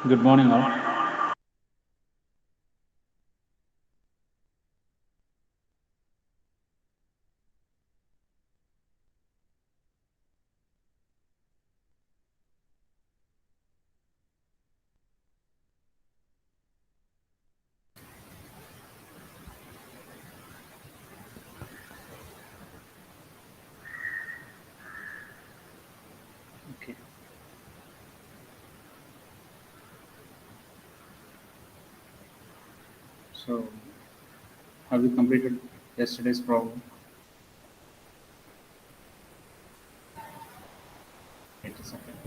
Good morning, all. Okay. So, have you completed yesterday's problem? Wait a second.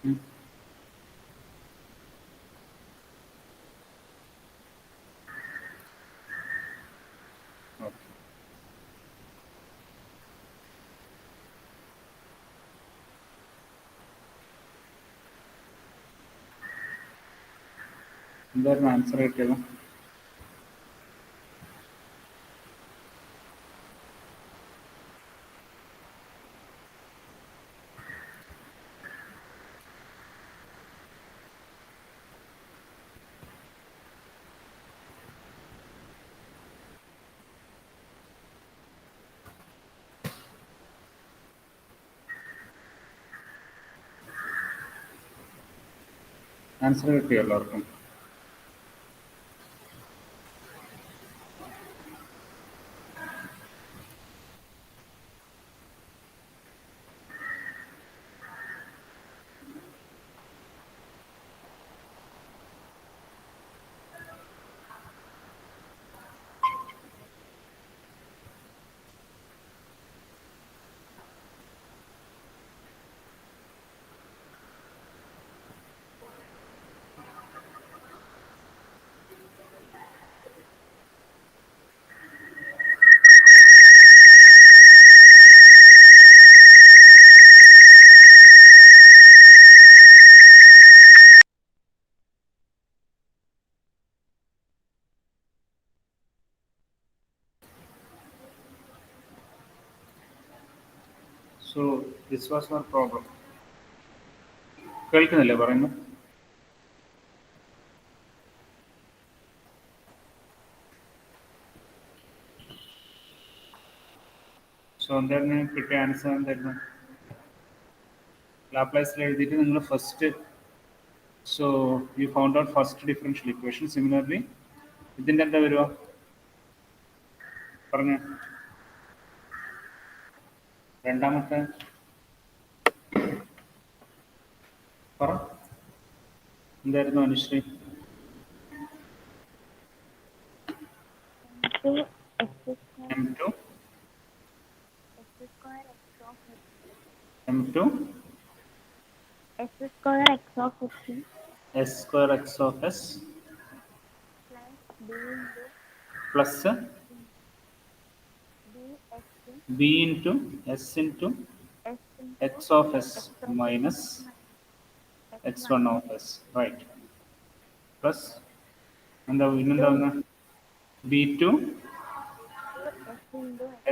Hmm? Okay. എന്തായിരുന്നു answer കിട്ടിയത്? Answer കിട്ടിയോ എല്ലാവർക്കും? So, this was our problem. കേൾക്കുന്നില്ലേ പറയുന്നു? So എന്തായിരുന്നു കിട്ടിയ ആൻസർ? എന്തായിരുന്നു? ലാപ്ലേസിൽ എഴുതിയിട്ട് നിങ്ങൾ first, so you found out first differential equation. Similarly ഇതിൻ്റെ എന്താ വരുക? പറഞ്ഞു. രണ്ടാമത്തെ പറ, എന്തായിരുന്നു Anusree? M2 M2 S square x of x S square x of s plus plus b into s into x of s minus x1 of s, right? Plus എന്താ പിന്നെന്താ വന്ന? b2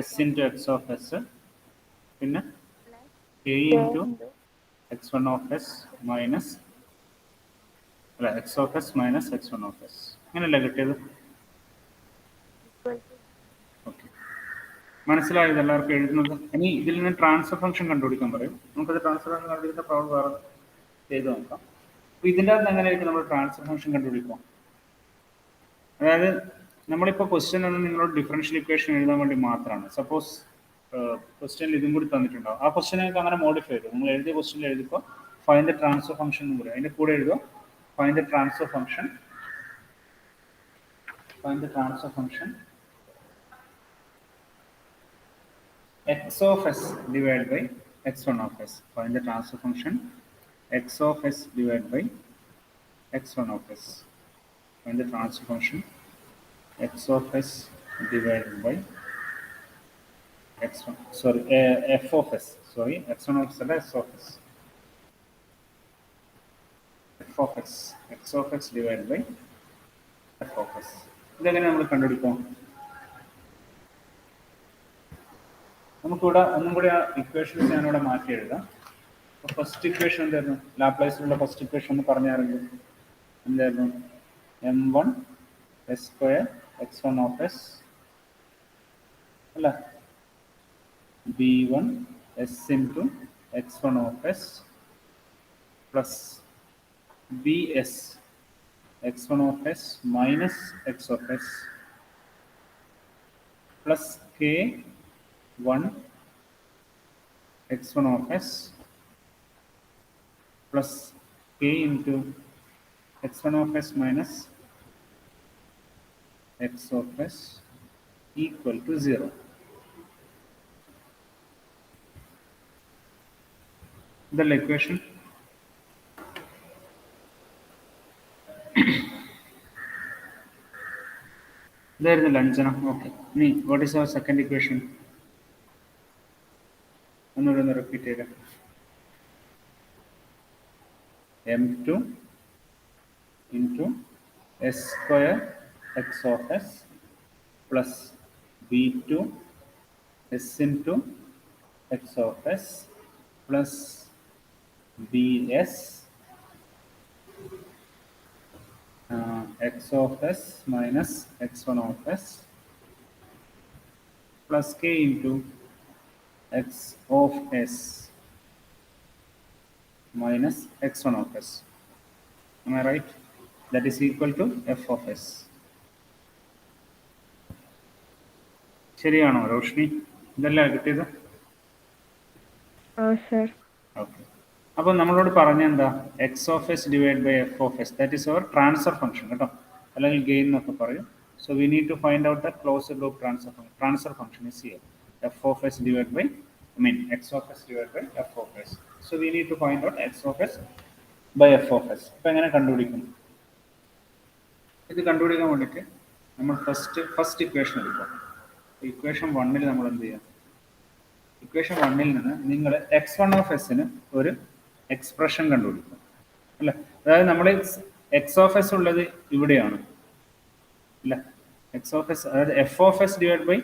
s into x of s പിന്നെ a into x1 of s minus അല്ല x of s minus x1 of s. അങ്ങനെയല്ലേ കിട്ടിയത്? Okay, മനസ്സിലായത് എല്ലാവർക്കും എഴുതുന്നത്? ഇനി ഇതിൽ നിന്ന് ട്രാൻസ്ഫർ ഫംഗ്ഷൻ കണ്ടുപിടിക്കാൻ പറയും. നമുക്കത് ട്രാൻസ്ഫർ ഫംഗ്ഷൻ കണ്ടുപിടിക്കുന്ന പ്രോബ്ലം വേറെ ചെയ്ത് നോക്കാം. അപ്പോൾ ഇതിൻ്റെ അകത്ത് എങ്ങനെയായിരിക്കും നമ്മൾ ട്രാൻസ്ഫർ ഫംഗ്ഷൻ കണ്ടുപിടിക്കുക? അതായത് നമ്മളിപ്പോൾ ക്വസ്റ്റ്യൻ ഒന്ന് നിങ്ങളോട് ഡിഫറൻഷ്യൽ ഇക്വേഷൻ എഴുതാൻ വേണ്ടി മാത്രമാണ്. സപ്പോസ് ക്വസ്റ്റ്യനിൽ ഇതും കൂടി തന്നിട്ടുണ്ടാവും. ആ ക്വസ്റ്റ്യൻ നിങ്ങൾക്ക് അങ്ങനെ മോഡിഫൈ ചെയ്തു. നിങ്ങൾ എഴുതിയ ക്വസ്റ്റ്യനിൽ എഴുതിപ്പോൾ ഫൈൻഡ് ദ ട്രാൻസ്ഫർ ഫംഗ്ഷൻ എന്ന് പറയും. അതിൻ്റെ കൂടെ എഴുതുക find the transfer function, find the transfer function x of s divided by x1 of s. Find the transfer function x of s divided by x1 of s. Find the transfer function x of s divided by x1 sorry f of s sorry x1 of s അല്ല s of s f of x divided by f of s ഇതെങ്ങനെ നമ്മൾ കണ്ടുപിടിക്കും? നമുക്കിവിടെ ഒന്നും കൂടി ആ equation ഞാനിവിടെ മാറ്റി എഴുതാം. ഫസ്റ്റ് ഇക്വേഷൻ എന്തായിരുന്നു? ലാപ്ലേസിലുള്ള ഫസ്റ്റ് ഇക്വേഷൻ ഒന്ന് പറഞ്ഞായിരുന്നു. എന്തായിരുന്നു? m1 s square x1 of s അല്ല b1 s into x1 of s plus bs x1 of s minus x of s plus k1 x1 of s plus k into x1 of s minus x of s equal to 0. The equation there is the Lanjana. Okay. What is our second equation? Another repeat it. m2 into s square x of s plus b2 s into x of s plus bs x of s minus x1 of s plus k into x of s minus x1 of s. Am I right? That is equal to f of s. ശരിയാണോ റോഷ്നി? ഇതല്ലേ കിട്ടിയത്? sir. Okay. അപ്പോൾ നമ്മളോട് പറഞ്ഞ എന്താ? X of S divide by F of S. That is our transfer function കേട്ടോ, അല്ലെങ്കിൽ gain എന്നൊക്കെ പറയും. So we need to find out the closed loop transfer function is here. F of S divide by X of S divide by F of S. So we need to find out X of S by F of S. അപ്പോൾ എങ്ങനെ കണ്ടുപിടിക്കും? ഇത് കണ്ടുപിടിക്കാൻ വേണ്ടിയിട്ട് നമ്മൾ first equation എടുക്കാം. Equation 1 നമ്മൾ എന്ത് ചെയ്യാം? ഇക്വേഷൻ 1 നിന്ന് നിങ്ങൾ x1 ഓഫ് എസിന് ഒരു എക്സ്പ്രഷൻ കണ്ടുപിടിക്കും അല്ല. അതായത് നമ്മൾ എക്സ് ഓഫ് എസ് ഉള്ളത് ഇവിടെയാണ് അല്ല. എക്സ് ഓഫ് എസ് അതായത് F of S divide by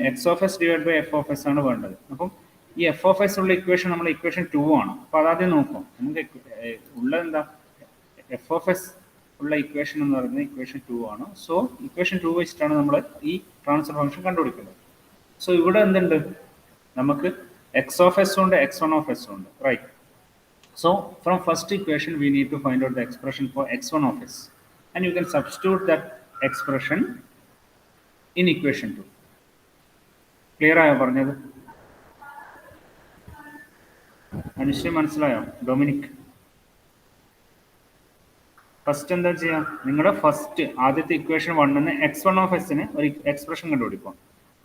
X of S divide by F of S ആണ് വേണ്ടത്. അപ്പം ഈ എഫ് ഓഫ് എസ് ഉള്ള ഇക്വേഷൻ നമ്മൾ ഇക്വേഷൻ 2 ആണ്. അപ്പോൾ അതാദ്യം നോക്കാം. നമുക്ക് ഉള്ളത് എന്താ? എഫ് ഓഫ് എസ് ഉള്ള ഇക്വേഷൻ എന്ന് പറയുന്നത് ഇക്വേഷൻ 2 ആണ്. സോ ഇക്വേഷൻ 2 വെച്ചിട്ടാണ് നമ്മൾ ഈ ട്രാൻസ്ഫർ ഫംഗ്ഷൻ കണ്ടുപിടിക്കുന്നത്. സോ ഇവിടെ എന്തുണ്ട്? നമുക്ക് എക്സ് ഓഫ് എസ് ഉണ്ട്, x1 of s ഉണ്ട്, right? So from first equation we need to find out the expression for x1 of s, and you can substitute that expression in equation 2. Clear ആയോ പറഞ്ഞത്? അനുശ്രീ മനസ്സിലായോ? Dominic first എന്താ ചെയ്യാം? നിങ്ങളുടെ ആദ്യത്തെ equation 1 x1 of s ഒരു expression കണ്ടുപിടിക്കും.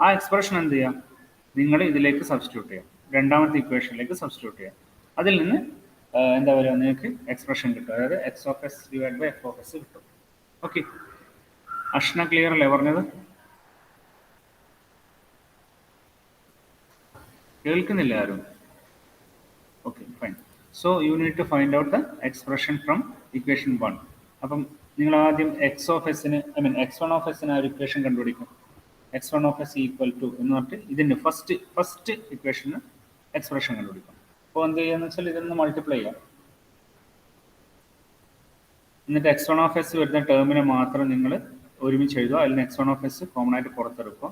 ആ എക്സ്പ്രഷൻ എന്ത് ചെയ്യാം? നിങ്ങൾ ഇതിലേക്ക് സബ്സ്റ്റിറ്റ്യൂട്ട് ചെയ്യാം, രണ്ടാമത്തെ ഇക്വേഷനിലേക്ക് സബ്സ്റ്റിറ്റ്യൂട്ട് ചെയ്യാം. അതിൽ നിന്ന് എന്താ പറയുക, നിങ്ങൾക്ക് എക്സ്പ്രഷൻ കിട്ടും. അതായത് X of S divide by F of S കിട്ടും. ഓക്കെ, അഷ്ന ക്ലിയർ അല്ലേ പറഞ്ഞത്? കേൾക്കുന്നില്ല ആരും? Okay, fine. So you need to find out the expression from equation 1. അപ്പം നിങ്ങൾ ആദ്യം എക്സ് ഓഫ് എസിന് x1 of s ഒരു ഇക്വേഷൻ കണ്ടുപിടിക്കും. x1 of s equal to എന്ന് പറഞ്ഞിട്ട് ഇതിൻ്റെ ഫസ്റ്റ് ഇക്വേഷന് എക്സ്പ്രഷൻ കണ്ടുപിടിക്കും. അപ്പോൾ എന്ത് ചെയ്യാന്ന് വെച്ചാൽ ഇതൊന്ന് മൾട്ടിപ്ലൈ ചെയ്യാം. എന്നിട്ട് x1 of s വരുന്ന ടേമിനെ മാത്രം നിങ്ങൾ ഒരുമിച്ച് എഴുതുക. അതിൽ നിന്ന് x1 of s കോമൺ ആയിട്ട് പുറത്തെടുക്കുക.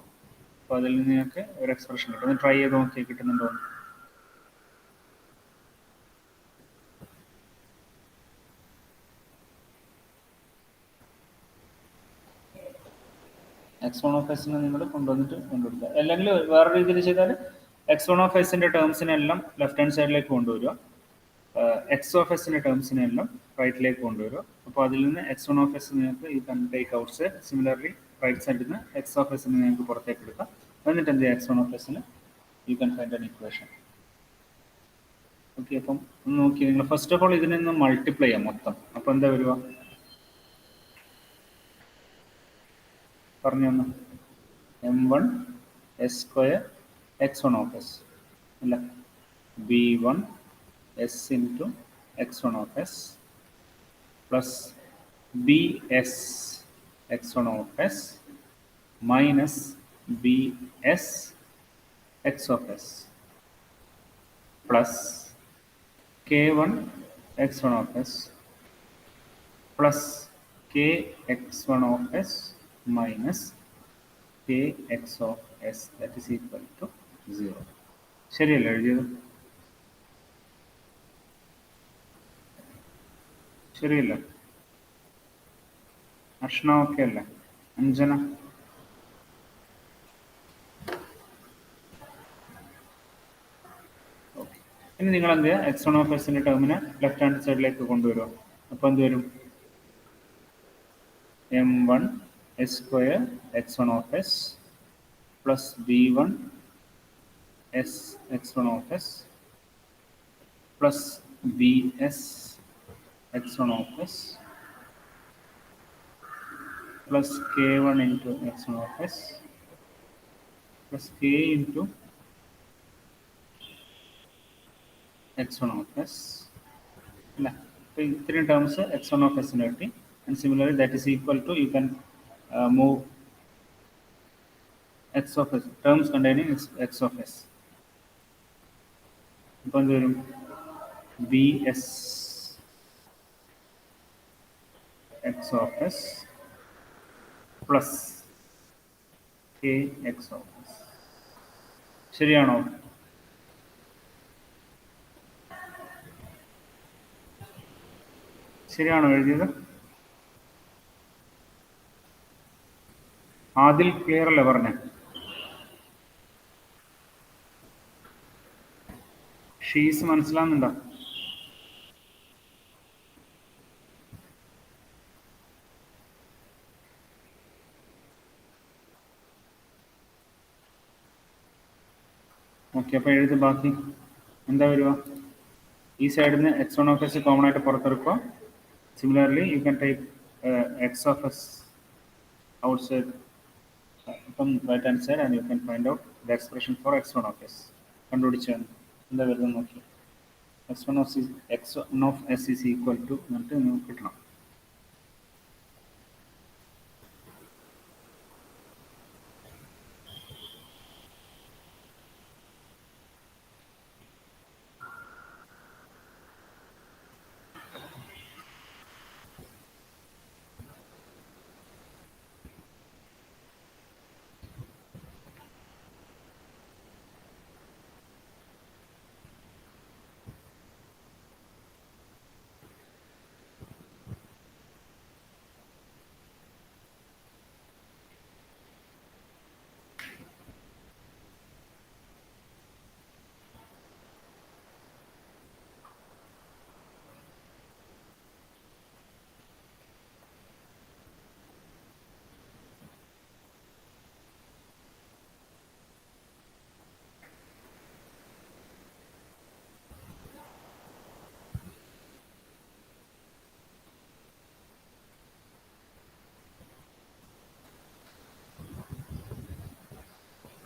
അപ്പോൾ അതിൽ നിന്ന് നിങ്ങൾക്ക് ഒരു എക്സ്പ്രഷൻ കിട്ടും. ഒന്ന് ട്രൈ ചെയ്ത് നോക്കി കിട്ടുന്നുണ്ടോ? x1 of s നിങ്ങൾ കൊണ്ടുവന്നിട്ട് കൊണ്ടുവരിക. അല്ലെങ്കിൽ വേറെ രീതിയിൽ ചെയ്താൽ x1 of s ടേംസിനെല്ലാം ലെഫ്റ്റ് ഹാൻഡ് സൈഡിലേക്ക് കൊണ്ടുവരിക, എക്സ് ഓഫ് എസിൻ്റെ ടേംസിനെല്ലാം റൈറ്റിലേക്ക് കൊണ്ടുവരിക. അപ്പോൾ അതിൽ നിന്ന് x1 of s നിങ്ങൾക്ക് you can take out side. Similarly right സൈഡിൽ നിന്ന് എക്സ് ഓഫ് എസിനെ നിങ്ങൾക്ക് പുറത്തേക്ക് എടുക്കാം. എന്നിട്ട് എന്ത് ചെയ്യുക? x1 of s you can find an equation. Okay, അപ്പം ഒന്ന് നോക്കി നിങ്ങൾ ഫസ്റ്റ് ഓഫ് ഓൾ ഇതിനെ ഒന്ന് മൾട്ടിപ്ലൈ ചെയ്യാം മൊത്തം. അപ്പോൾ എന്താ വരിക? പറഞ്ഞു m1 s square x1 of s അല്ല b1 s into x1 of s plus bs x1 of s minus bs x of s plus k1 x1 of s plus k x1 of s minus k x of s that is equal to 0. ശരിയല്ലേ എഴുതിയത്? ശരിയല്ല? അർഷണ okay അല്ലേ? Anjana okay. ഇനി നിങ്ങൾ എന്ത് ചെയ്യുക, X one of എസിന്റെ ടേമിനെ left hand സൈഡിലേക്ക് കൊണ്ടുവരിക. അപ്പോൾ എന്ത് വരും? m1 s square x1 of s plus b1 s x1 of s plus bs x1 of s plus k1 into x1 of s plus k into x1 of s. അല്ല, അപ്പോൾ ഇത്രയും terms x1 of s കിട്ടി. And similarly that is equal to, you can move x of s, terms containing x of s. അപ്പോൾ എന്ത് വരും? bs x of s plus k x of s. ശരിയാണോ? ശരിയാണോ എഴുതിയത്? ആദിൽ ക്ലിയർ അല്ലേ പറഞ്ഞേ? She's മനസ്സിലാവുന്നുണ്ടോ? ഓക്കെ, അപ്പോൾ എഴുതി ബാക്കി എന്താ വരിക? ഈ സൈഡിൽ നിന്ന് X one of S common ആയിട്ട് പുറത്തെടുക്കുക. Similarly you can take X of S outside from right hand side and you can find out the expression for x1 of s. കണ്ടുപിടിച്ചാണ് എന്താ വരുന്നത് നോക്കി. x1 of s is equal to എന്നിട്ട് നിങ്ങൾക്ക് കിട്ടണം.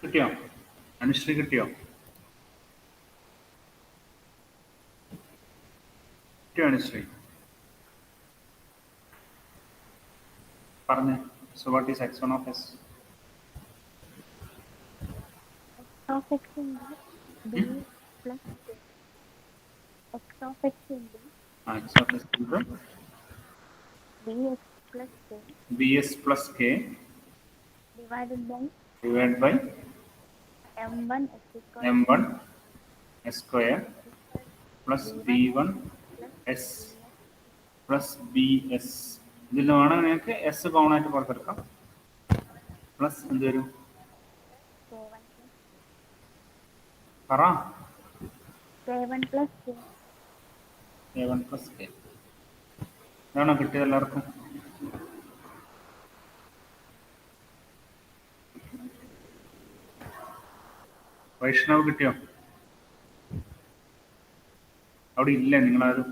കിട്ടിയോ? അനുശ്രീ കിട്ടിയോ? കിട്ടിയോ അനുശ്രീ? പറഞ്ഞേ. So what is x1 of s? x of x into b plus k. x of x into x of s into bx plus k bs plus k divided by m1 s square m1 s square plus b1 s plus bs. ഇതിൽ വേണമെങ്കിൽ നിങ്ങൾക്ക് S common ആയിട്ട് പുറത്തെടുക്കാം. Plus എന്ത് വരും? പറ. k1 plus k. a1 plus k. ഇതാണോ കിട്ടിയത് എല്ലാവർക്കും? വൈഷ്ണവ് കിട്ടിയോ? അവിടെ ഇല്ലേ നിങ്ങളാരും?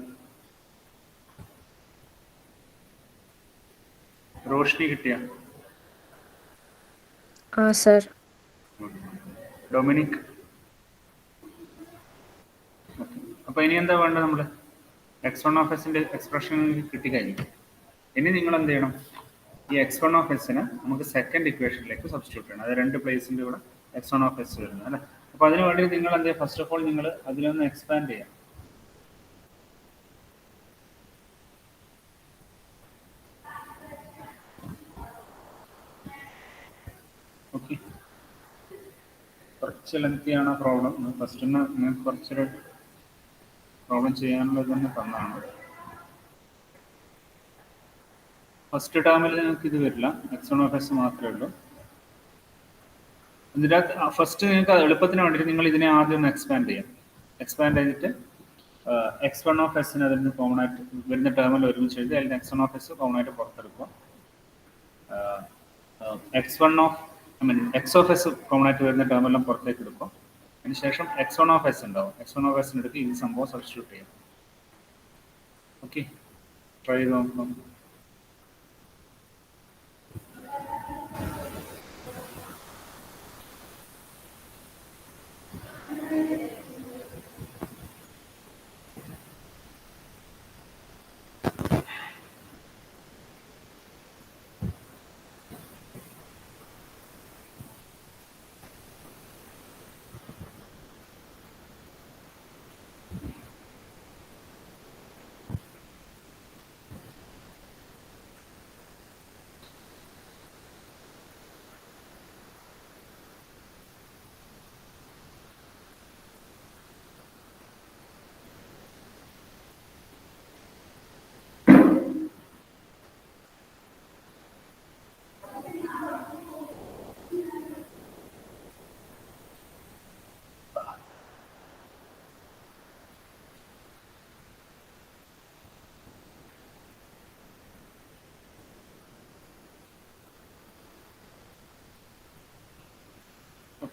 റോഷ്നി കിട്ടിയ? സർ. ഡൊമിനിക്? അപ്പോൾ ഇനി എന്താ വേണ്ടത്? നമ്മൾ x1 എക്സ്പ്രഷൻ കിട്ടിക്കഴിഞ്ഞു. ഇനി നിങ്ങൾ എന്ത് ചെയ്യണം? ഈ x1 നമുക്ക് സെക്കൻഡ് ഇക്വേഷനിലേക്ക് സബ്സ്റ്റിറ്റ്യൂട്ട് ചെയ്യണം. അത് രണ്ട് പ്ലേസിൻ്റെ കൂടെ x1 വരുന്നത് അല്ലേ. അപ്പോൾ അതിന് വേണ്ടി നിങ്ങൾ എന്ത് ചെയ്യുക? ഫസ്റ്റ് ഓഫ് ഓൾ നിങ്ങൾ അതിലൊന്ന് എക്സ്പാൻഡ് ചെയ്യാം. ഓക്കെ, കുറച്ച് ലെങ്തിയാണ് പ്രോബ്ലം. ഫസ്റ്റ് തന്നെ നിങ്ങൾക്ക് കുറച്ചൊരു പ്രോബ്ലം ചെയ്യാനുള്ളത് തന്നെ തന്നതാണ്. ഫസ്റ്റ് ടേമിൽ നിങ്ങൾക്ക് ഇത് വരില്ല, x1 മാത്രമേ ഉള്ളൂ. ഇതിൻ്റെ ഫസ്റ്റ് നിങ്ങൾക്ക് എളുപ്പത്തിന് വേണ്ടിയിട്ട് നിങ്ങൾ ഇതിനെ ആദ്യം ഒന്ന് എക്സ്പാൻഡ് ചെയ്യാം. എക്സ്പാൻഡ് ചെയ്തിട്ട് x1 അതിൽ നിന്ന് കോമൺ ആയിട്ട് വരുന്ന ടേമിൽ ഒരുമിച്ച് എഴുതി അതിൽ x1 കോമൺ ആയിട്ട് പുറത്തെടുക്കുക. x കോമൺ ആയിട്ട് വരുന്ന ടേമെല്ലാം പുറത്തേക്ക് എടുക്കുക. അതിനുശേഷം x1 ഉണ്ടാവും. x1 എടുത്ത് ഈ സംഭവം സബ്സ്റ്റിറ്റ്യൂട്ട് ചെയ്യാം. ഓക്കെ, ട്രൈ ചെയ്ത് നോക്കാം.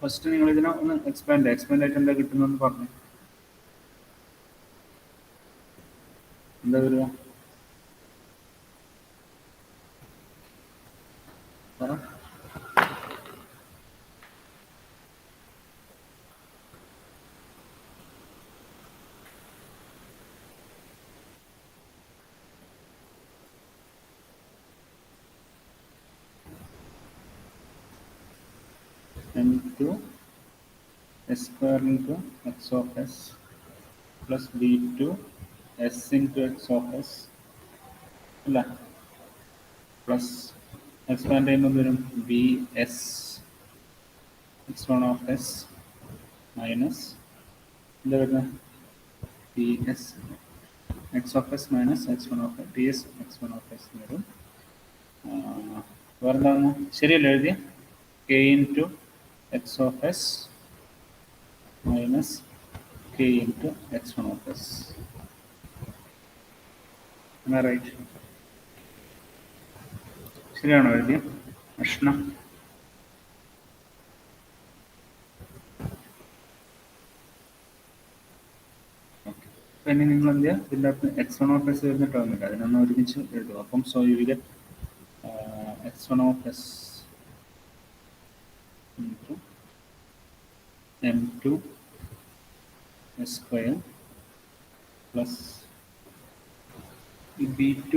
ഫസ്റ്റ് നിങ്ങൾ ഇതിനെ ഒന്ന് എക്സ്പാൻഡ് ആയിട്ട് എന്താ കിട്ടുന്നതെന്ന് പറഞ്ഞു. എന്താ വരിക? പറ. m2 s square into x of s plus b2 s into x of s അല്ല, പ്ലസ് എക്സ്പാൻഡ് ചെയ്യുമ്പോൾ വരും ബി എസ് x1 മൈനസ് എന്താ വരുന്നത്? B S x minus x1 T S x1 വരും. വേറെന്താന്ന് ശരിയല്ല എഴുതിയ? k into x minus k into x1. Right? ശരിയാണോ എഴുതിയ? അഷ്ണ പിന്നെ നിങ്ങൾ എന്ത് ചെയ്യുക? ഇതിൻ്റെ അകത്ത് x1 വരുന്ന ടേം ഇല്ല, അതിനൊന്ന് ഒരുമിച്ച് എഴുതുക. അപ്പം so you will get x1 into m2 s square plus b2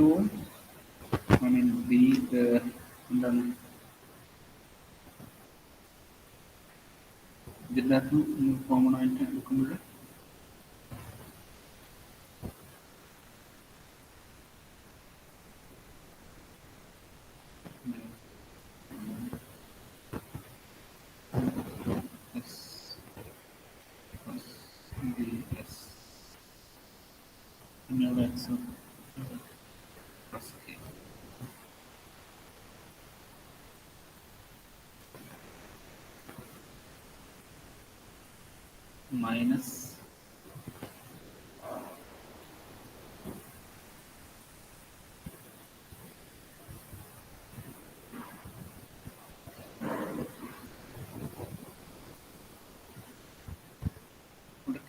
എന്താണ് ഇതിൻ്റെ അകത്ത് കോമൺ ആയിട്ട് എടുക്കുമ്പോൾ മൈനസ്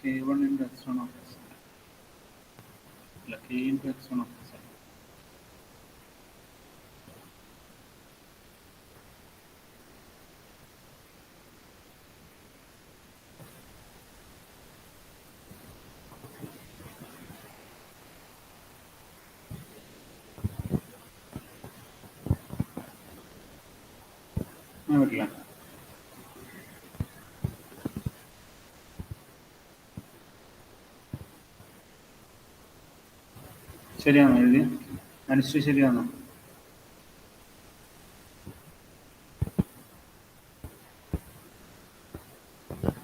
k1 into x1 അല്ല k into x1 പറ്റില്ല. ശരിയാണോ എഴുതി? അനുശ്രീ ശരിയാണോ?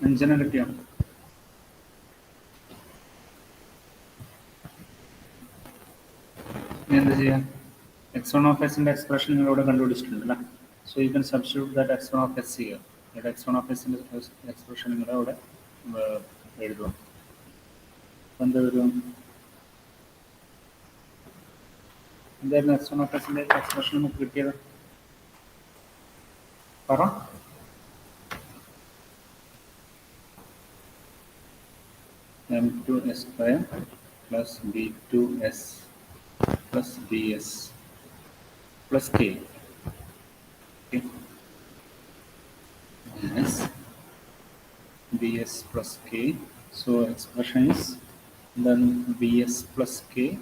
അഞ്ജന കിട്ടിയോ? ഇനി എന്താ ചെയ്യാം? x1 of s-ന്റെ എക്സ്പ്രഷൻ നിങ്ങൾ ഇവിടെ കണ്ടുപിടിച്ചിട്ടുണ്ടല്ലോ. So you can substitute that x1 of s ചെയ്യുക. ഇവിടെ x1 of s-ന്റെ എക്സ്പ്രഷൻ നിങ്ങൾ അവിടെ എഴുതുക. എന്താ വരും? എന്തായിരുന്നു x1 of s-ന്റെ എക്സ്പ്രഷൻ നമുക്ക് കിട്ടിയത്? പറ. m2s square plus b2s plus bs plus k. Okay. Minus bs plus k. So expression is then bs plus k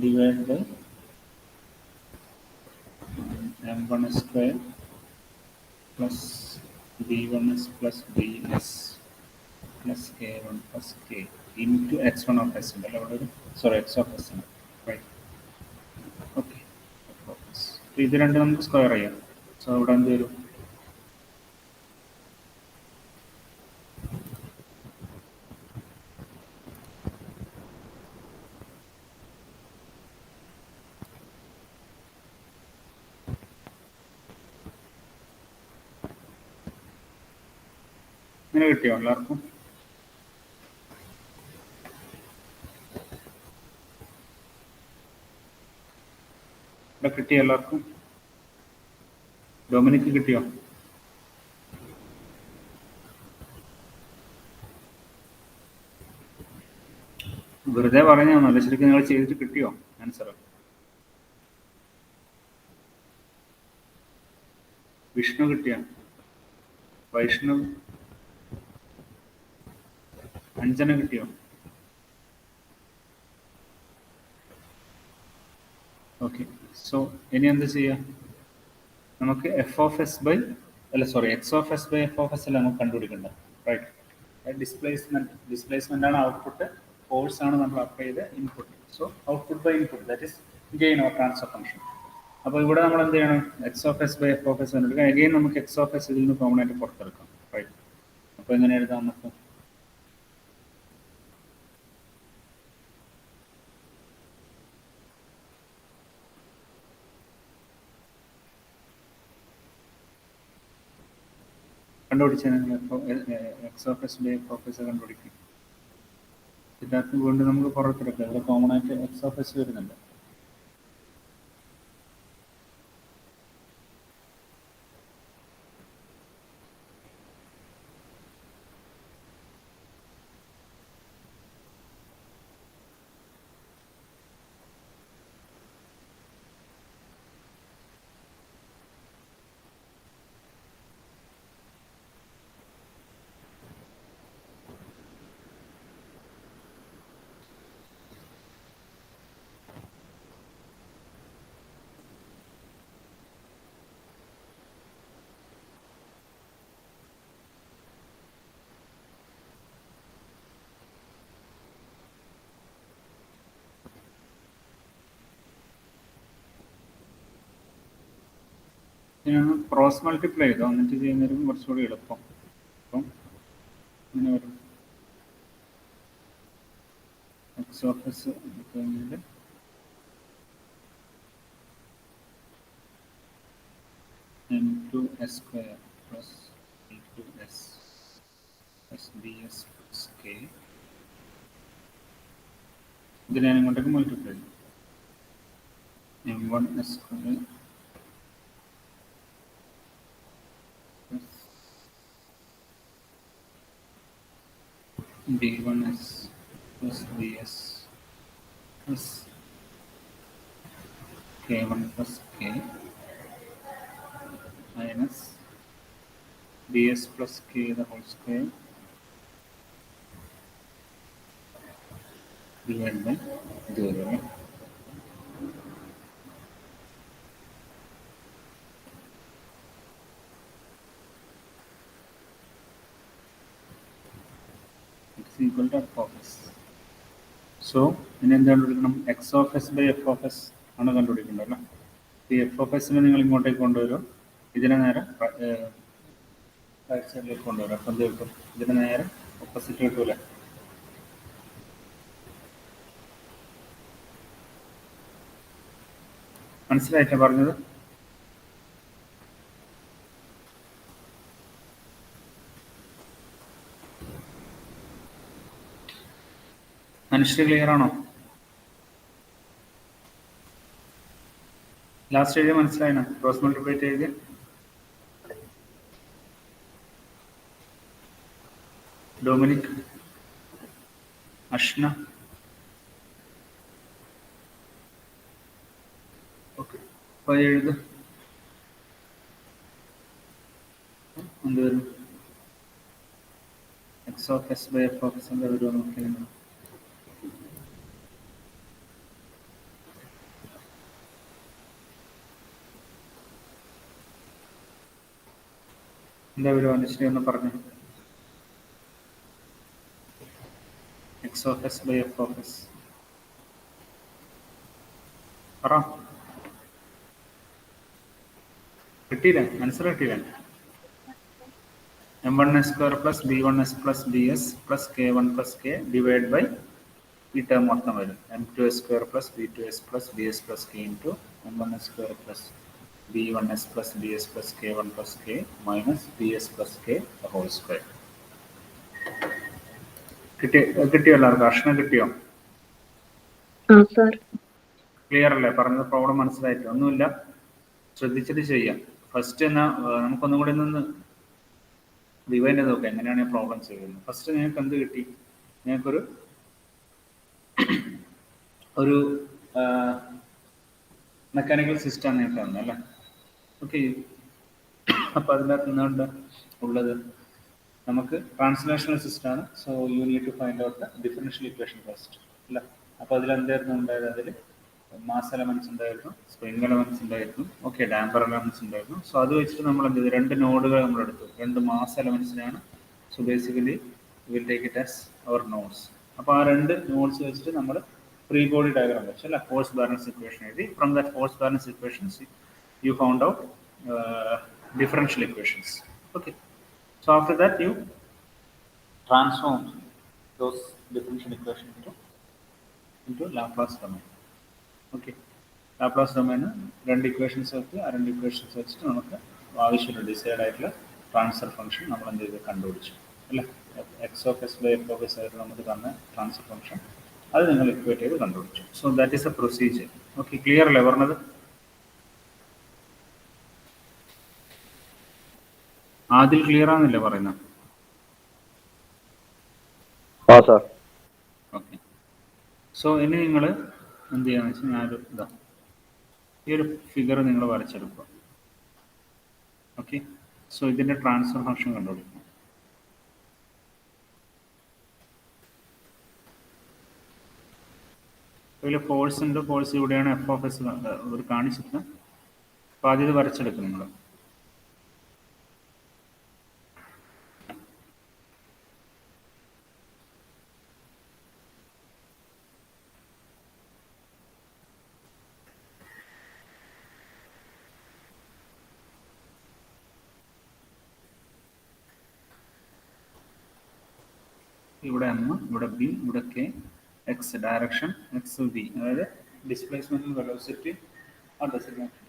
divided by m1s square plus b1s plus bs plus k1 plus k into x1 of s. Sorry, x of s. Right. Okay. ഇത് രണ്ടും നമുക്ക് square ചെയ്യാം. So ഇവിടെ എന്ത് വരും? ഇങ്ങനെ കിട്ടിയോ എല്ലാവർക്കും? ഇവിടെ കിട്ടിയോ എല്ലാവർക്കും? ഡൊമിനിക്ക് കിട്ടിയോ? വെറുതെ പറഞ്ഞാൽ ശരിക്കും നിങ്ങൾ ചെയ്തിട്ട് കിട്ടിയോ ആൻസർ? വിഷ്ണു കിട്ടിയോ? വൈഷ്ണവ്? അഞ്ജന കിട്ടിയോ? ഓക്കെ. സോ ഇനി എന്ത് ചെയ്യാം? നമുക്ക് F of S by X of S by F of S അല്ല നമുക്ക് കണ്ടുപിടിക്കേണ്ടത്. റൈറ്റ്. ഡിസ്പ്ലേസ്മെന്റ് ആണ് ഔട്ട്പുട്ട്, ഫോഴ്സ് ആണ് നമ്മൾ അപ്ലൈ ചെയ്ത input. So output by input that is gain or transfer function. അപ്പോൾ ഇവിടെ നമ്മൾ എന്ത് ചെയ്യണം? X of S by F of S കണ്ടുപിടിക്കാം. അഗെയിൻ നമുക്ക് എക്സ് ഓഫ് എസ് ഇതിൽ നിന്ന് കോമൺ ആയിട്ട് പുറത്തെടുക്കാം. റൈറ്റ്. അപ്പോൾ എങ്ങനെ എഴുതാം നമുക്ക്? കണ്ടുപിടിച്ചാൽ X of S by F of S കണ്ടുപിടിക്കും. ഇതിനകത്ത് വീണ്ടും നമുക്ക് പുറത്തെടുക്കാം. ഇവിടെ കോമൺ ആയിട്ട് എക്സ് ഓഫ് എസ് വരുന്നുണ്ട്. ഞാൻ ക്രോസ് മൾട്ടിപ്ലൈ ചെയ്തോ എന്നിട്ട് ചെയ്യുന്നതിന് കുറച്ചുകൂടി എളുപ്പം. അപ്പം ഇങ്ങനെ വരും. എക്സ് ഓഫ് എസ് കഴിഞ്ഞാൽ m2s square plus b2s plus bs plus k. ഇതിനെ ഞാൻ ഇങ്ങോട്ടേക്ക് മൾട്ടിപ്ലൈ ചെയ്യും. m1s square b1s plus bs plus k1 plus k minus bs plus k the whole square divided by 0. Equal to F of S. So ഇനി എന്ത് കണ്ടുപിടിക്കണം? X of S by F of S ആണ് കണ്ടുപിടിക്കേണ്ടത് അല്ലേ? ഈ F of എസിനെ നിങ്ങൾ ഇങ്ങോട്ടേക്ക് കൊണ്ടുവരും, ഇതിനെ നേരെ റൈറ്റ് സൈഡിലേക്ക് കൊണ്ടുവരും. അപ്പം എന്ത് കിട്ടും? ഇതിന് നേരെ ഓപ്പോസിറ്റ് കിട്ടൂല. മനസ്സിലായിട്ടാ പറഞ്ഞത്? മനുഷ്യർ ക്ലിയർ ആണോ? ലാസ്റ്റ് എഴുതി മനസ്സിലായിനോ? ക്രോസ് മൾട്ടിപ്ലൈറ്റ് എഴുതി. Dominic, Ashna, okay. അപ്പോൾ എഴുത്. എന്ത് വരും? X of S by F of S എന്താ വരുമോ നോക്കി നിങ്ങൾ. എന്താ വരുമോ അനുശ്രീ ഒന്ന് പറഞ്ഞു. X of S by F of S പറ. കിട്ടിയില്ലേ? മനസ്സിൽ കിട്ടിയില്ലേ? m1s square plus b1s plus bs plus k1 plus k divided by ഈ ടേം മൊത്തം വരും m2s square plus b2s plus bs plus k into m1s square plus b1s plus bs plus k1 plus k minus bs plus k the whole square. കിട്ടിയോ എല്ലാവർക്കും? അർഷന കിട്ടിയോ? Clear അല്ലേ? പറഞ്ഞത് problem മനസ്സിലായിട്ട് ഒന്നുമില്ല, ശ്രദ്ധിച്ചിട്ട് ചെയ്യാം. ഫസ്റ്റ് എന്നാ നമുക്കൊന്നും കൂടി നിന്ന് ഡിവൈൻ ചെയ്ത് നോക്കാം എങ്ങനെയാണ് ഈ പ്രോബ്ലം ചെയ്യുന്നത്. ഫസ്റ്റ് നിങ്ങൾക്ക് എന്ത് കിട്ടി? നിങ്ങൾക്കൊരു മെക്കാനിക്കൽ സിസ്റ്റം നിങ്ങൾക്ക് തന്നെ അല്ലേ? ഓക്കെ. അപ്പോൾ അതിനകത്ത് നിന്നുകൊണ്ട് ഉള്ളത് നമുക്ക് ട്രാൻസ്ലേഷണൽ സിസ്റ്റമാണ്. So you need to find out the differential equation first അല്ല. അപ്പോൾ അതിലെന്തായിരുന്നു ഉണ്ടായത്? അതിൽ മാസ് എലമെന്റ്സ് ഉണ്ടായിരുന്നു, സ്പ്രിംഗ് എലമെന്റ്സ് ഉണ്ടായിരുന്നു, ഓക്കെ, ഡാമ്പർ എലമെന്റ്സ് ഉണ്ടായിരുന്നു. സോ അത് വെച്ചിട്ട് നമ്മൾ എന്ത് ചെയ്തു? രണ്ട് നോഡുകൾ നമ്മൾ എടുത്തു, രണ്ട് മാസ് എലമെന്റ്സിനെയാണ്. So basically will take it as our nodes. അപ്പോൾ ആ രണ്ട് നോഡ്സ് വെച്ചിട്ട് നമ്മൾ ഫ്രീ ബോഡി ഡയഗ്രാം വെച്ചു അല്ല, ഫോഴ്സ് ബാലൻസ് ഇക്വേഷൻ എഴുതി. From that force balance equations U found out differential equations. Okay. So after that you transform those differential equations into Laplace domain. Okay. Laplace domain രണ്ട് equations വെച്ച് ആ രണ്ട് equations വെച്ചിട്ട് നമുക്ക് ആവശ്യമുള്ള ഡിസൈഡ് ആയിട്ടുള്ള transfer function നമ്മൾ എന്ത് ചെയ്ത് കണ്ടുപിടിച്ചു അല്ലേ? X of S by F of S ആയിട്ട് നമുക്ക് തന്ന ട്രാൻസ്ഫർ ഫംഗ്ഷൻ അത് നിങ്ങൾ ഇക്വേറ്റ് ചെയ്ത് കണ്ടുപിടിച്ചു. So that is A procedure. Okay, clear അല്ലേ പറഞ്ഞത്? ആദ്യം ക്ലിയർ ആണെന്നല്ലേ പറയുന്നത്? ഓക്കെ. സോ ഇനി നിങ്ങൾ എന്ത് ചെയ്യാന്ന് വെച്ചാൽ ഞാനൊരു ഈ ഒരു ഫിഗർ നിങ്ങൾ വരച്ചെടുക്കുക. ഓക്കെ. സോ ഇതിൻ്റെ ട്രാൻസ്ഫർ ഫംഗ്ഷൻ കണ്ടുപിടിക്കണം. ഇതിൽ ഫോഴ്സ് ഉണ്ട്, ഫോഴ്സ് ഇവിടെയാണ് എഫ് ഓഫ് എസ് ഒരു കാണിച്ചിട്ട്. അപ്പോൾ ആദ്യം ഇത് വരച്ചെടുക്കും നിങ്ങൾ. ഇവിടെ എം, ഇവിടെ ബി, ഇവിടെ K, X direction, X V, അതായത് ഡിസ്പ്ലേസ്മെന്റ്, വെലോസിറ്റി, ഡെസിഗ്നേഷൻ.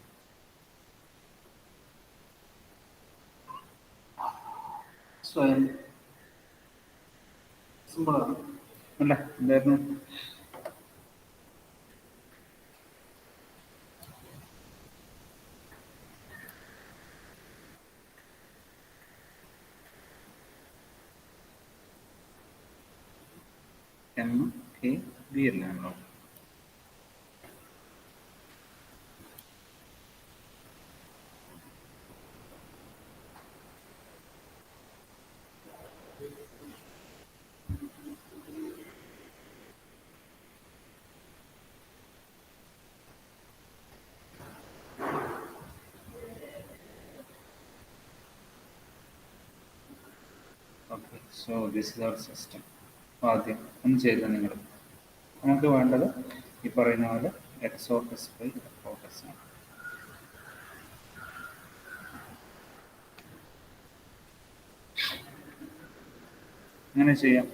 സോ സിമ്പിളാണ് അല്ലേ? എന്തായിരുന്നു? എം കെ ബി അല്ലേ നമ്മളോ? Okay, so this is our system. ആദ്യം ഒന്ന് ചെയ്ത് നിങ്ങൾ. നമുക്ക് വേണ്ടത് ഈ പറയുന്ന പോലെ X of S by F of S ആണ്. അങ്ങനെ ചെയ്യാം.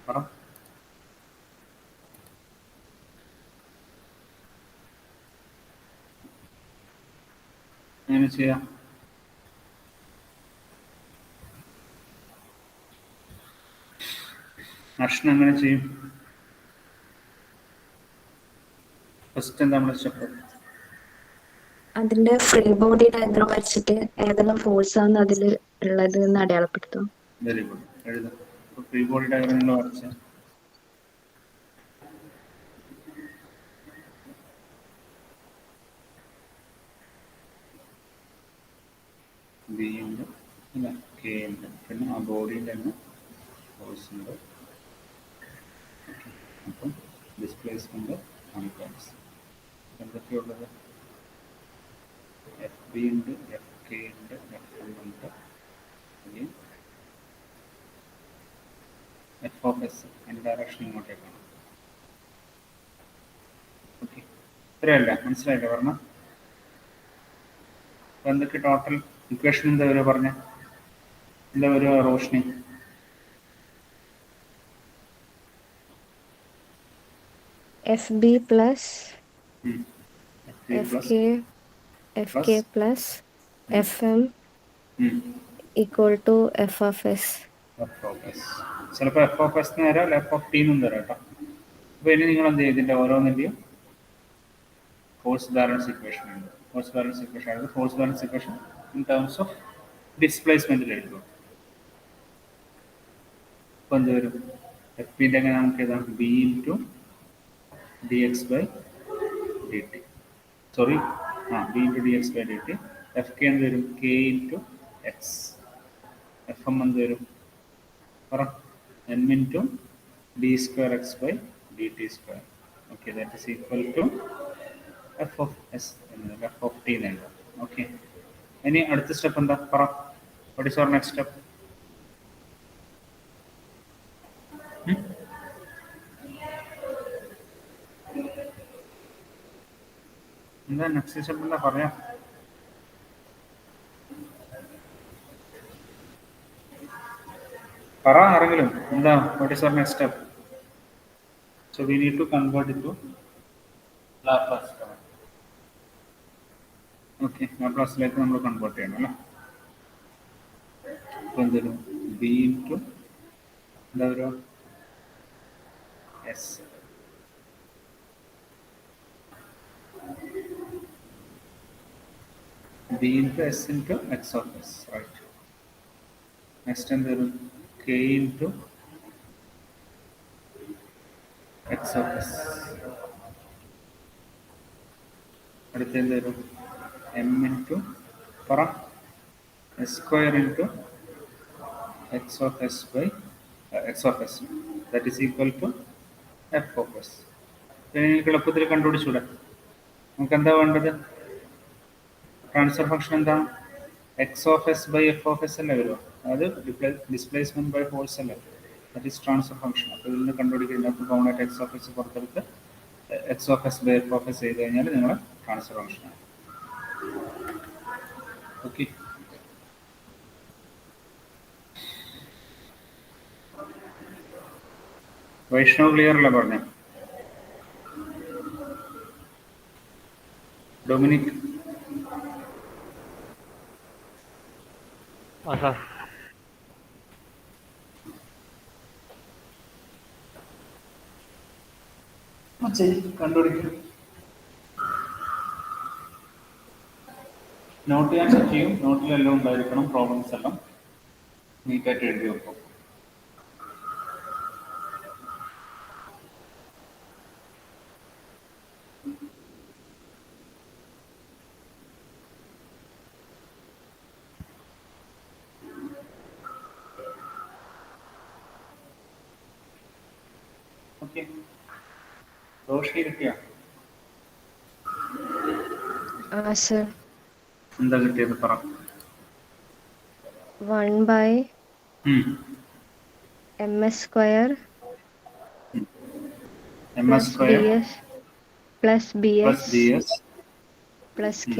പറ. അങ്ങനെ ചെയ്യാം. അഷ്ന എങ്ങനെ ചെയ്യും? ഫസ്റ്റ് എന്താ നമ്മുടെ സ്റ്റെപ്പ്? അതിന്റെ ഫ്രീ ബോഡി ഡയഗ്രാം വരച്ചിട്ട് ഏതെല്ലാം ഫോഴ്സ് ആണ് അതിൽ ഉള്ളത് എന്ന് അടയാളപ്പെടുത്തും. Very good. എഴുതാം. ഫ്രീ ബോഡി ഡയഗ്രാം നിങ്ങൾ വരച്ച് ബി ഉണ്ട്, അല്ല കെ ഉണ്ട്, പിന്നെ ആ ബോഡിയിൽ തന്നെ ഫോഴ്സ് ഉണ്ട്. അപ്പം ഡിസ്പ്ലേസ്മെന്റ് അൺകോൺസ് എന്തൊക്കെയുള്ളത്? എഫ് ബി ഉണ്ട്, എഫ് കെ ഉണ്ട്, എഫ് എം ഉണ്ട്, ഇനി എഫ് ഓഫ് എസ് അതിൻ്റെ ഡയറക്ഷൻ ഇങ്ങോട്ടേക്കാണ്. ഓക്കെ, ഇത്രയല്ല, മനസ്സിലായില്ലേ പറഞ്ഞ? അപ്പോൾ എന്തൊക്കെ ടോട്ടൽ ഇക്വേഷൻ എന്താ വരിക പറഞ്ഞ? എന്താ വരിക Roshni? F B plus F F K plus F M equal to F of S. F of S ചിലപ്പോൾ എഫ് ഓഫ് എസ് എന്ന് തരാം, അല്ല എഫ് ഓഫ് ടി എന്നും തരാം കേട്ടോ. അപ്പോൾ ഇനി നിങ്ങൾ എന്ത് ചെയ്യും? ഇതിൻ്റെ ഓരോന്നിൻ്റെയും ഫോഴ്സ് ബാലൻസ് ഇക്വേഷൻ ഉണ്ട്. ഫോഴ്സ് ബാലൻസ് ഇക്വേഷൻ ആയത് force balance equation in terms of ഡിസ്പ്ലേസ്മെൻറ്റിൽ എഴുതും. അപ്പോൾ എന്ത് വരും? എഫ് പിൻ്റെ എങ്ങനെ നമുക്ക് എഴുതാം? B into D X by D T. Sorry, B into D X by D T. F K എന്ത് വരും? K into X. F M എന്ത് വരും? പറ. N into D square X by D T square. Okay, that is equal to F of S എന്നത് F of T എന്ന് എഴുതാം. Okay, ഇനി അടുത്ത സ്റ്റെപ്പ് എന്താ? പറ. What is our next step? എന്താ നെക്സ്റ്റ് സ്റ്റെപ്പ്? എന്താ പറയാം? പറ ആരെങ്കിലും. എന്താ what is our next step? So we need to convert into Laplace. Okay, ലാപ്ലാസിലേക്ക് നമ്മൾ കൺവേർട്ട് ചെയ്യണം അല്ലേ? അപ്പോൾ എന്തുവരും? ബി ഇൻറ്റു എന്താ വരിക? S. B into S into X of S, right. Next എന്ത് വരും? K into X of S. അടുത്ത എന്ത് വരും? എം ഇൻറ്റു പറ S square into X of S by X of S, that is equal to F of S. നിങ്ങൾക്ക് എളുപ്പത്തിൽ കണ്ടുപിടിച്ചൂടെ? നമുക്ക് എന്താ വേണ്ടത്? ട്രാൻസ്ഫർ ഫംഗ്ഷൻ എന്താ? X of S by F of S അല്ലേ വരുമോ? അതായത് ഡിസ്പ്ലേസ്മെന്റ് ബൈ ഫോഴ്സ് അല്ലേ? That is transfer function. അപ്പോൾ ഇതിൽ നിന്ന് കണ്ടുപിടിക്കുന്നത് കോമൺ ആയിട്ട് എക്സ് ഓഫ് എസ് പുറത്തെടുത്ത് X of S by F of S ചെയ്ത് കഴിഞ്ഞാൽ നിങ്ങളെ ട്രാൻസ്ഫർ ഫംഗ്ഷനാണ്. ഓക്കെ, വൈഷ്ണവ് ക്ലിയർ അല്ലേ പറഞ്ഞേ? ഡൊമിനിക് കണ്ടുപിടിക്കും. നോട്ട് ചെയ്യാൻ സെറ്റ് ചെയ്യും. നോട്ടിലെല്ലാം ഉണ്ടായിരിക്കണം, പ്രോബ്ലംസ് എല്ലാം നീറ്റായിട്ട് എഴുതി വെക്കും. ഓക്കെ, റോഷി കിട്ടിയ? സർ എന്താ കിട്ടിയത് പറ. 1 by ms square ms square ds plus plus bs D S. plus k.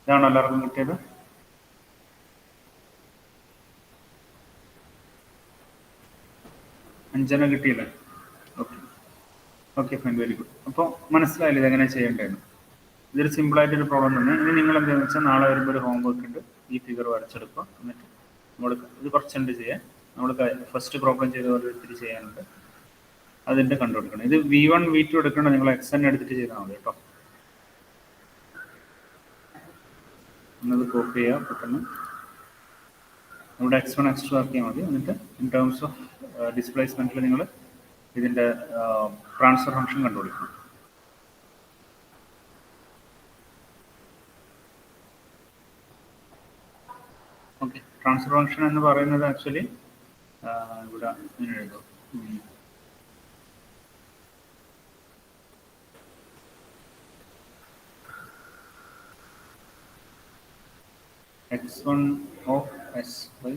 ഇതാണോ എല്ലാവർക്കും കിട്ടിയത്? അഞ്ചെണ്ണം കിട്ടിയില്ലേ? Okay okay fine, very good. അപ്പോൾ മനസ്സിലായില്ല ഇതെങ്ങനെ ചെയ്യേണ്ടതെന്ന്. ഇതൊരു സിമ്പിളായിട്ടൊരു പ്രോബ്ലം തന്നെ. ഇനി നിങ്ങൾ എന്താണെന്ന് വെച്ചാൽ നാളെ വരുമ്പോൾ ഒരു ഹോംവർക്ക് ഉണ്ട്, ഈ ഫിഗർ വരച്ചെടുക്കുക. എന്നിട്ട് നമ്മൾ ഇത് കുറച്ചുണ്ട് ചെയ്യാൻ. നമ്മൾ ഫസ്റ്റ് പ്രോബ്ലം ചെയ്ത പോലെ ഒത്തിരി ചെയ്യാനുണ്ട്, അതിൻ്റെ കണ്ടുപിടിക്കണം. ഇത് V1 V2 എടുക്കണം, നിങ്ങൾ എക്സ് തന്നെ എടുത്തിട്ട് ചെയ്താൽ മതി കേട്ടോ. എന്നത് കോപ്പി ചെയ്യുക പെട്ടെന്ന്. ഇവിടെ x1 x2 ആക്കിയാൽ മതി. എന്നിട്ട് ഇൻ ടേംസ് ഓഫ് ഡിസ്പ്ലേസ്മെൻറ്റിൽ നിങ്ങൾ ഇതിൻ്റെ ട്രാൻസ്ഫർ ഫംഗ്ഷൻ കണ്ടുപിടിക്കണം. ഓക്കെ, ട്രാൻസ്ഫർ ഫംഗ്ഷൻ എന്ന് പറയുന്നത് ആക്ച്വലി ഇവിടെ ഇങ്ങനെ എഴുതും. x1 of S by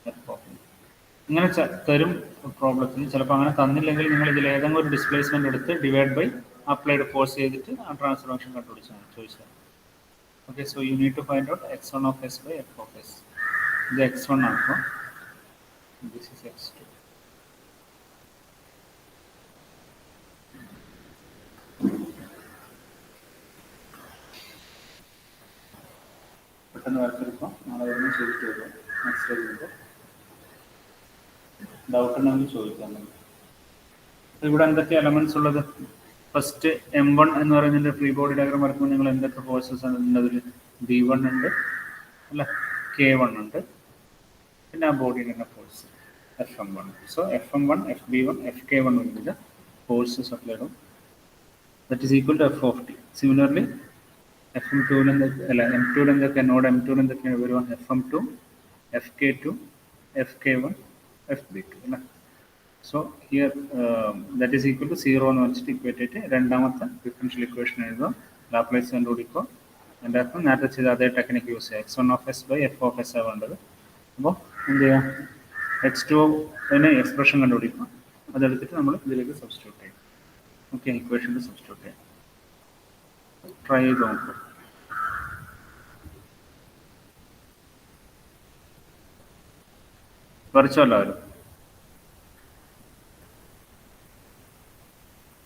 F of N ഇങ്ങനെ തരും പ്രോബ്ലത്തിന്. ചിലപ്പോൾ അങ്ങനെ തന്നില്ലെങ്കിൽ നിങ്ങൾ ഇതിൽ ഏതെങ്കിലും ഒരു ഡിസ്പ്ലേസ്മെന്റ് എടുത്ത് ഡിവൈഡ് ബൈ അപ്ലൈഡ് ഫോഴ്സ് ചെയ്തിട്ട് ആ ട്രാൻസ്ഫർ ഫംഗ്ഷൻ കണ്ടുപിടിച്ചാൽ ചോദിച്ചാൽ. Okay, so you need to find out x1 of S by F of S. ഇത് x1 ആക്കും, ദിസ് ഇസ് x2. പെട്ടെന്ന് വരച്ചെടുക്കാം, നാളെ വരുമ്പോൾ ചെയ്തിട്ട് വരും. നെക്സ്റ്റ് വരുമ്പോൾ ഡൗട്ട് ഉണ്ടെങ്കിൽ ചോദിക്കാൻ മതി. ഇവിടെ എന്തൊക്കെ എലമെന്റ്സ് ഉള്ളത്? ഫസ്റ്റ് M1 എന്ന് പറയുന്നതിന്റെ ഫ്രീ ബോഡി ഡയഗ്രാം വരക്കുമ്പോൾ നിങ്ങൾ എന്തൊക്കെ ഫോഴ്സസ് ഉണ്ട്? അതിൽ B1 ഉണ്ട് അല്ല, K1 ഉണ്ട്, പിന്നെ ആ ബോഡിയിൽ തന്നെ force FM1. So FM1 FB1 FK1 will the forces applied on that is equal to F of t. Similarly FM2 അല്ല M2 എന്തൊക്കെ നോഡ് M2 എന്തൊക്കെയാണ് വരിക? FM2 FK2 FK1 FB2 അല്ലേ. So here that is equal to 0 എന്ന് വെച്ചിട്ട് equate ചെയ്തിട്ട് രണ്ടാമത്തെ differential equation എഴുതുക, ലാപ്ലേസ് കണ്ടുപിടിക്കുക. എൻ്റെ അർത്ഥം നേരത്തെ ചെയ്ത അതേ ടെക്നിക്ക് യൂസ് ചെയ്യുക. x1 of S by F of S ആണ് വേണ്ടത്. അപ്പോൾ എന്ത് ചെയ്യാം, x2 അതിന് എക്സ്പ്രഷൻ കണ്ടുപിടിക്കുക, അതെടുത്തിട്ട് നമ്മൾ ഇതിലേക്ക് സബ്സ്റ്റിറ്റ്യൂട്ട് ചെയ്യും. ഓക്കെ, ഇക്വേഷനിൽ സബ്സ്റ്റിറ്റ്യൂട്ട് ചെയ്യാം. ട്രൈ ചെയ്ത് നോക്കുക. വരച്ചോ എല്ലാവരും?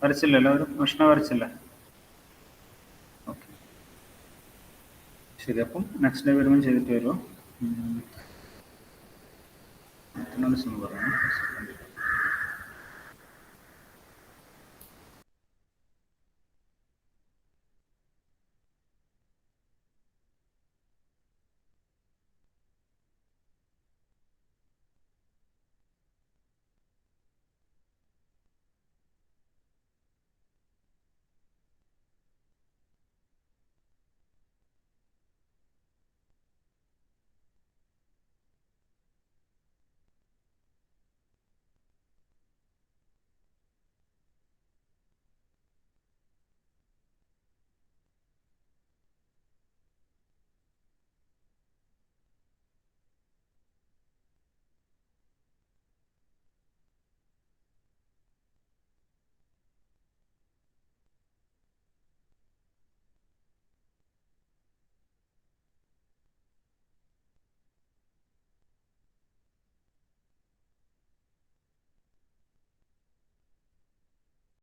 വരച്ചില്ല എല്ലാവരും? ഭക്ഷണം വരച്ചില്ല? ഓക്കെ ശരി. അപ്പം നെക്സ്റ്റ് ഡേ വരുമ്പോൾ ചെയ്തിട്ട് വരുമോ? പറയാം.